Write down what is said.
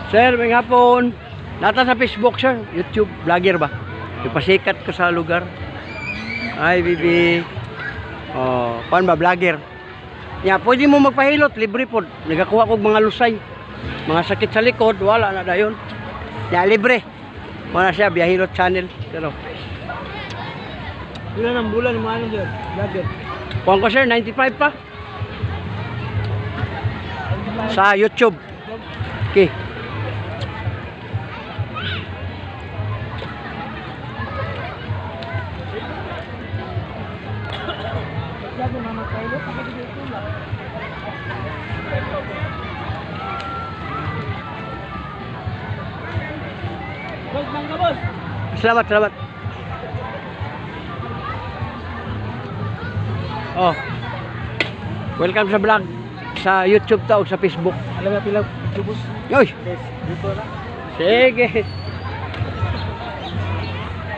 Sir, may hapon. Nata sa Facebook, sir. YouTube, vlogger ba? Ipasikat ko sa lugar. Ay, bibi. Oh, paano ba, vlogger? Pwede mo magpahilot, libre po. Nagakuha ko mga lusay. Mga sakit sa likod, wala na dayon. Libre. Wala siya, Biyahilot channel. Pero, Ilan ang bulan mo ano dyan? Vlogger. kuhan ko, sir, 95 pa. Sa YouTube. Okay. Selamat, selamat. Oh. Welcome sa vlog sa YouTube ta o sa Facebook. Alam na pila, Jubos. Yoy. Dito na. Sige.